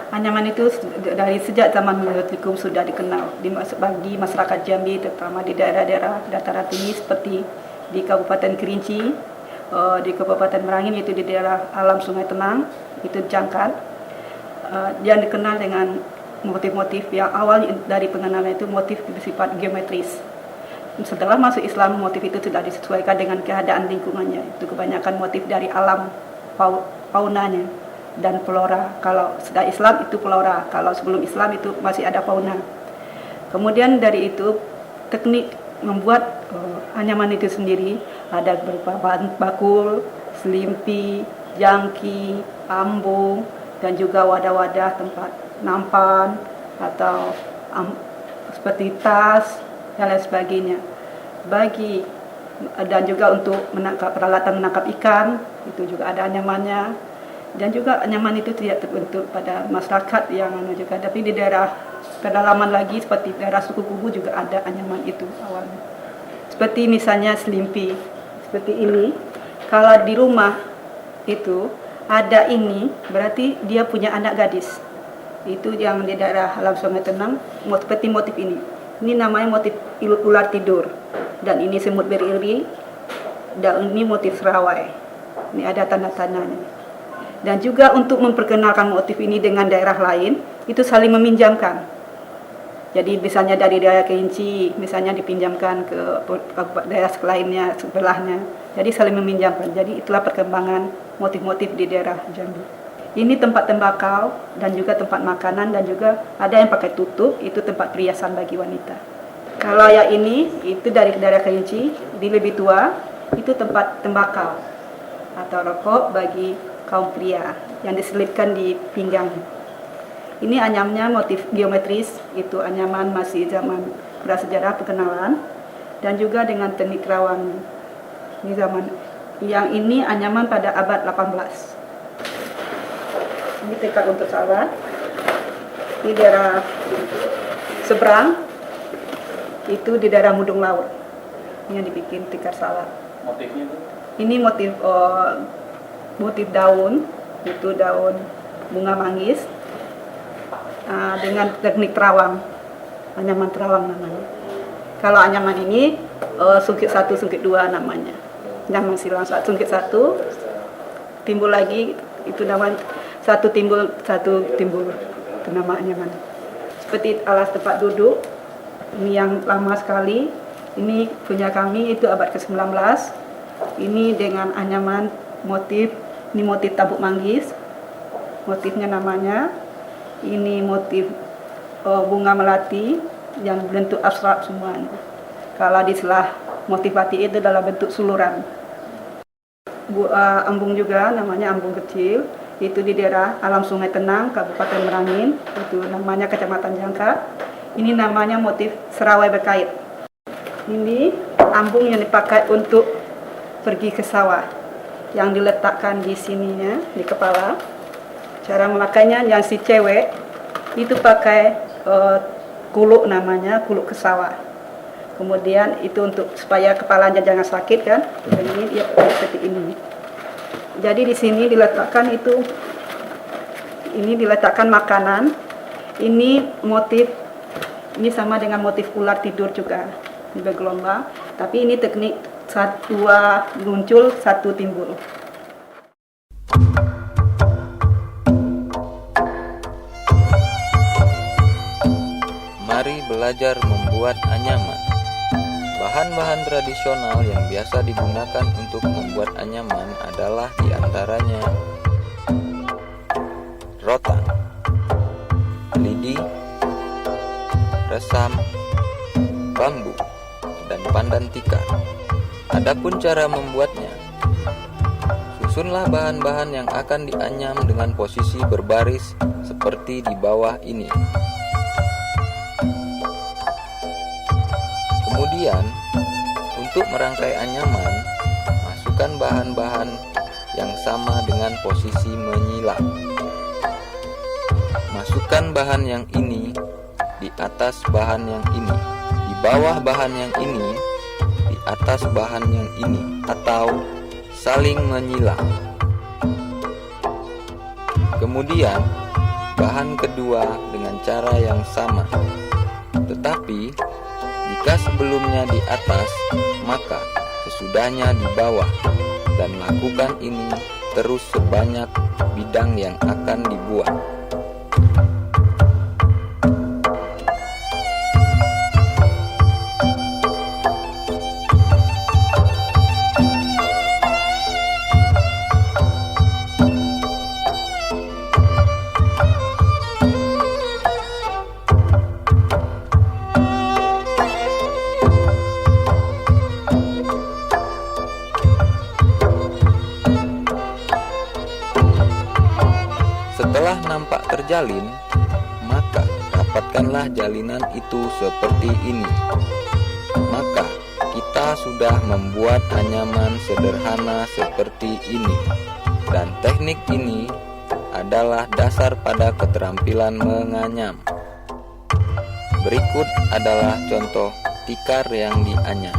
Anyaman itu dari sejak zaman Neolitikum sudah dikenal bagi masyarakat Jambi, terutama di daerah-daerah dataran tinggi seperti di Kabupaten Kerinci, di Kabupaten Merangin, yaitu di daerah alam Sungai Tenang, itu jangkat, yang dikenal dengan motif-motif yang awal dari pengenalan itu motif bersifat geometris. Setelah masuk Islam, motif itu sudah disesuaikan dengan keadaan lingkungannya. Itu kebanyakan motif dari alam faunanya dan flora. Kalau sudah Islam itu flora, kalau sebelum Islam itu masih ada fauna. Kemudian dari itu teknik membuat anyaman itu sendiri ada berupa bakul, selimpi, jangki, ambung, dan juga wadah-wadah tempat nampan atau seperti tas dan lain sebagainya. Dan juga untuk peralatan menangkap ikan itu juga ada anyamannya. Dan juga anyaman itu tidak terbentuk pada masyarakat yang juga, tapi di daerah pedalaman lagi seperti daerah suku Kubu juga ada anyaman itu awalnya. Seperti misalnya selimpi seperti ini, kalau di rumah itu ada ini berarti dia punya anak gadis. Itu yang di daerah alam Sungai Tenang seperti motif ini. Ini namanya motif ular tidur, dan ini semut beriri, dan ini motif serawai. Ini ada tanda-tandanya. Dan juga untuk memperkenalkan motif ini dengan daerah lain, itu saling meminjamkan. Jadi misalnya dari daerah Kerinci, misalnya dipinjamkan ke daerah lainnya, sebelahnya. Jadi saling meminjamkan. Jadi itulah perkembangan motif-motif di daerah Jambi. Ini tempat tembakau dan juga tempat makanan, dan juga ada yang pakai tutup, itu tempat perhiasan bagi wanita. Kalau yang ini, itu dari daerah Kerinci, di lebih tua, itu tempat tembakau atau rokok bagi kaum pria yang diselipkan di pinggang. Ini anyamnya motif geometris, itu anyaman masih zaman prasejarah perkenalan, dan juga dengan teknik rawan di zaman. Yang ini anyaman pada abad 18. Ini tekad untuk sahabat. Di daerah seberang itu di daerah Mudung Laut yang dibikin tikar salat. Motifnya itu? Ini motif daun, itu daun bunga manggis dengan teknik terawang, anyaman terawang namanya. Kalau anyaman ini sungkit 1, sungkit 2 namanya. Anyaman silang sungkit 1, timbul lagi, itu namanya satu timbul itu nama anyaman. Seperti alas tempat duduk, ini yang lama sekali, ini punya kami, itu abad ke-19. Ini dengan anyaman motif. Ini motif tabuk manggis, motifnya namanya. Ini motif bunga melati yang bentuk abstrak semuanya. Kalau di sebelah motif batik itu dalam bentuk suluran. Ambung juga namanya ambung kecil, itu di daerah alam Sungai Tenang, Kabupaten Merangin, itu namanya Kecamatan Jangka. Ini namanya motif serawai berkait. Ini ambung yang dipakai untuk pergi ke sawah, yang diletakkan di sininya, di kepala. Cara memakainya, yang si cewek Itu pakai kuluk, namanya kuluk kesawa. Kemudian itu untuk supaya kepalanya jangan sakit kan. Ini dia seperti ini. Jadi di sini diletakkan makanan. Ini motif, ini sama dengan motif ular tidur juga, ini bergelombang. Tapi ini teknik dua muncul, satu timbul. Mari belajar membuat anyaman. Bahan-bahan tradisional yang biasa digunakan untuk membuat anyaman adalah diantaranya rotan, lidi, resam, bambu, dan pandan tikar. Adapun cara membuatnya, susunlah bahan-bahan yang akan dianyam dengan posisi berbaris seperti di bawah ini. Kemudian, untuk merangkai anyaman, masukkan bahan-bahan yang sama dengan posisi menyilang. Masukkan bahan yang ini di atas bahan yang ini, di bawah bahan yang ini, di atas bahan yang ini, atau saling menyilang. Kemudian, bahan kedua dengan cara yang sama, tetapi jika sebelumnya di atas, maka sesudahnya di bawah, dan lakukan ini terus sebanyak bidang yang akan dibuat. Setelah nampak terjalin, maka rapatkanlah jalinan itu seperti ini. Maka kita sudah membuat anyaman sederhana seperti ini. Dan teknik ini adalah dasar pada keterampilan menganyam. Berikut adalah contoh tikar yang dianyam.